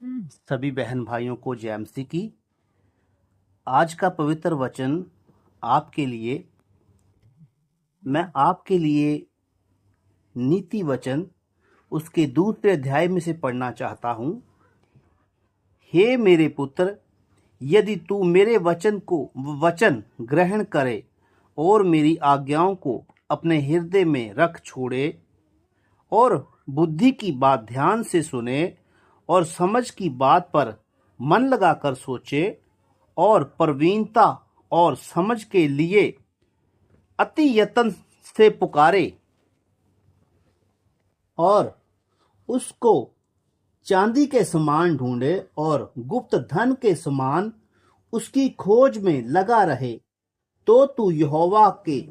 सभी बहन भाइयों को जय मसीह की। आज का पवित्र वचन आपके लिए, मैं आपके लिए नीति वचन उसके दूसरे अध्याय में से पढ़ना चाहता हूँ। हे मेरे पुत्र, यदि तू मेरे वचन ग्रहण करे और मेरी आज्ञाओं को अपने हृदय में रख छोड़े और बुद्धि की बात ध्यान से सुने और समझ की बात पर मन लगाकर सोचे और प्रवीणता और समझ के लिए अति यत्न से पुकारे और उसको चांदी के समान ढूंढे और गुप्त धन के समान उसकी खोज में लगा रहे, तो तू यहोवा के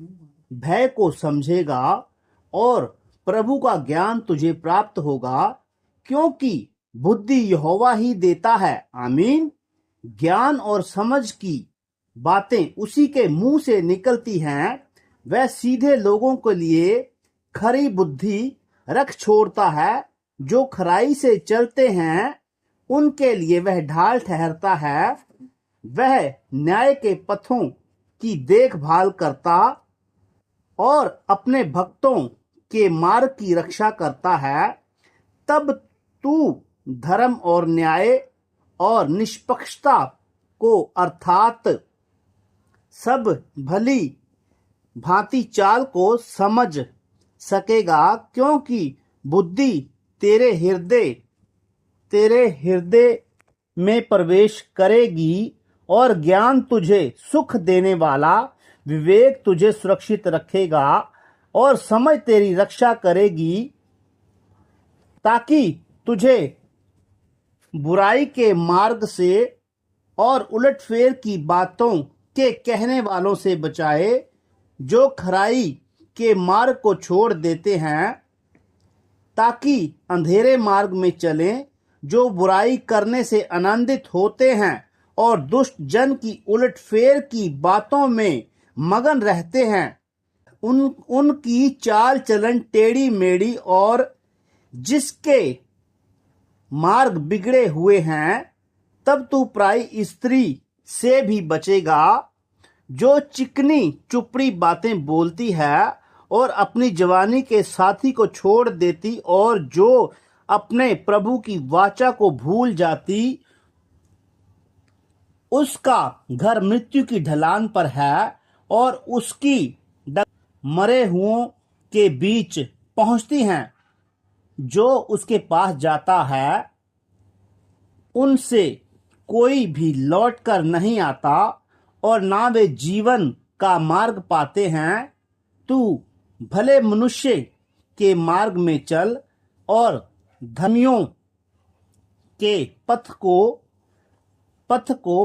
भय को समझेगा और प्रभु का ज्ञान तुझे प्राप्त होगा, क्योंकि बुद्धि यहोवा ही देता है। आमीन। ज्ञान और समझ की बातें उसी के मुंह से निकलती हैं। वह सीधे लोगों के लिए खरी बुद्धि रख छोड़ता है। जो खराई से चलते हैं उनके लिए वह ढाल ठहरता है। वह न्याय के पथों की देखभाल करता और अपने भक्तों के मार्ग की रक्षा करता है। तब तू धर्म और न्याय और निष्पक्षता को अर्थात सब भली भांति चाल को समझ सकेगा, क्योंकि बुद्धि तेरे हृदय में प्रवेश करेगी और ज्ञान तुझे सुख देने वाला विवेक तुझे सुरक्षित रखेगा और समझ तेरी रक्षा करेगी, ताकि तुझे बुराई के मार्ग से और उलटफेर की बातों के कहने वालों से बचाए, जो खराई के मार्ग को छोड़ देते हैं, ताकि अंधेरे मार्ग में चलें, जो बुराई करने से आनंदित होते हैं और दुष्ट जन की उलटफेर की बातों में मगन रहते हैं। उनकी चाल चलन टेढ़ी मेढ़ी और जिसके मार्ग बिगड़े हुए हैं। तब तू पराई स्त्री से भी बचेगा, जो चिकनी चुपड़ी बातें बोलती है और अपनी जवानी के साथी को छोड़ देती और जो अपने प्रभु की वाचा को भूल जाती। उसका घर मृत्यु की ढलान पर है और उसकी मरे हुओं के बीच पहुंचती हैं। जो उसके पास जाता है उनसे कोई भी लौट कर नहीं आता और ना वे जीवन का मार्ग पाते हैं। तू भले मनुष्य के मार्ग में चल और धर्मियों के पथ को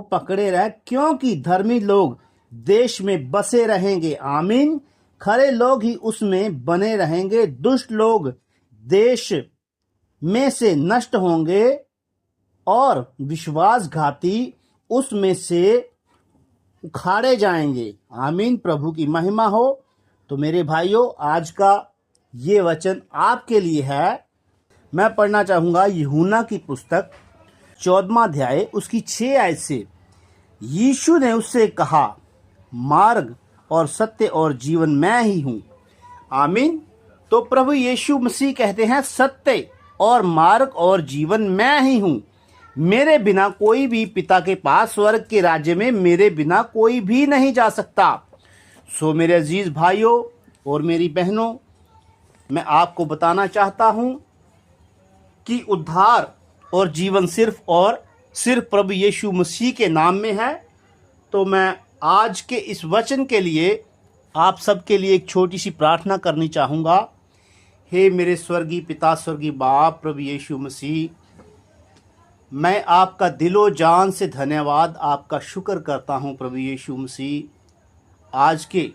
पकड़े रह, क्योंकि धर्मी लोग देश में बसे रहेंगे। आमीन। खरे लोग ही उसमें बने रहेंगे। दुष्ट लोग देश में से नष्ट होंगे और विश्वासघाती उसमें से उखाड़े जाएंगे। आमीन। प्रभु की महिमा हो। तो मेरे भाइयों, आज का ये वचन आपके लिए है। मैं पढ़ना चाहूंगा यूहन्ना की पुस्तक 14वां अध्याय उसकी 6 आयत से। यीशु ने उससे कहा, मार्ग और सत्य और जीवन मैं ही हूँ। आमीन। तो प्रभु यीशु मसीह कहते हैं, सत्य और मार्ग और जीवन मैं ही हूँ। मेरे बिना कोई भी पिता के पास, स्वर्ग के राज्य में मेरे बिना कोई भी नहीं जा सकता। सो मेरे अजीज भाइयों और मेरी बहनों, मैं आपको बताना चाहता हूँ कि उद्धार और जीवन सिर्फ और सिर्फ प्रभु यीशु मसीह के नाम में है। तो मैं आज के इस वचन के लिए आप सबके लिए एक छोटी सी प्रार्थना करनी चाहूँगा। हे मेरे स्वर्गीय पिता, स्वर्गीय बाप प्रभु यीशु मसीह, मैं आपका दिलो जान से धन्यवाद, आपका शुक्र करता हूँ प्रभु यीशु मसीह, आज के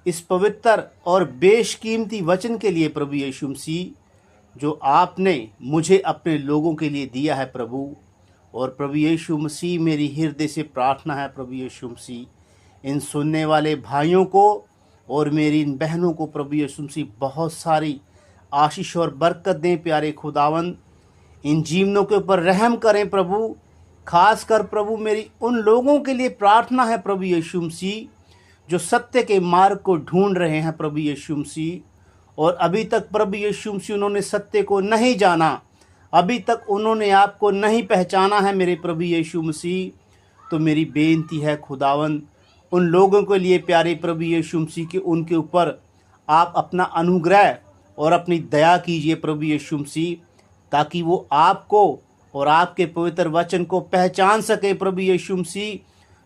इस पवित्र और बेशकीमती वचन के लिए प्रभु यीशु मसीह, जो आपने मुझे अपने लोगों के लिए दिया है प्रभु। और प्रभु यीशु मसीह, मेरी हृदय से प्रार्थना है प्रभु यीशु मसीह, इन सुनने वाले भाइयों को और मेरी इन बहनों को प्रभु यीशु मसीह बहुत सारी आशीष और बरकत दें प्यारे खुदावंद। इन जीवनों के ऊपर रहम करें प्रभु। खासकर प्रभु मेरी उन लोगों के लिए प्रार्थना है प्रभु यीशु मसीह, जो सत्य के मार्ग को ढूंढ रहे हैं प्रभु यीशु मसीह, और अभी तक प्रभु यीशु मसीह उन्होंने सत्य को नहीं जाना, अभी तक उन्होंने आपको नहीं पहचाना है मेरे प्रभु यीशु मसीह। तो मेरी बेनती है खुदावन, उन लोगों के लिए प्यारे प्रभु यीशु मसीह कि उनके ऊपर आप अपना अनुग्रह और अपनी दया कीजिए प्रभु यीशु मसीह, ताकि वो आपको और आपके पवित्र वचन को पहचान सके प्रभु यीशु मसीह,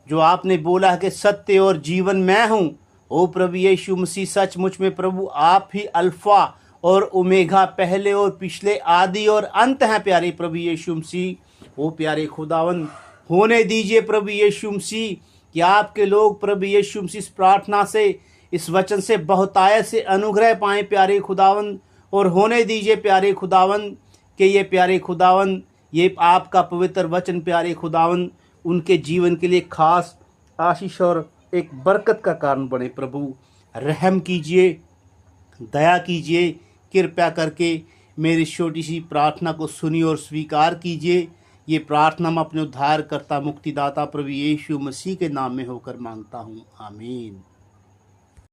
जो आपने बोला है कि सत्य और जीवन मैं हूँ। ओ प्रभु यीशु मसीह, सचमुच में प्रभु आप ही अल्फा और ओमेगा, पहले और पिछले, आदि और अंत हैं प्यारे प्रभु यीशु मसीह। ओ प्यारे खुदावन, होने दीजिए प्रभु यीशु मसीह कि आपके लोग प्रभु यीशु मसीह इस प्रार्थना से, इस वचन से बहुतायत से अनुग्रह पाएं प्यारे खुदावन, और होने दीजिए प्यारे खुदावन कि ये प्यारे खुदावन, ये आपका पवित्र वचन प्यारे खुदावन उनके जीवन के लिए खास आशीष और एक बरकत का कारण बने। प्रभु रहम कीजिए, दया कीजिए, कृपया करके मेरी छोटी सी प्रार्थना को सुनिए और स्वीकार कीजिए। ये प्रार्थना मैं अपने उद्धारकर्ता मुक्तिदाता प्रभु यीशु मसीह के नाम में होकर मांगता हूँ, आमीन।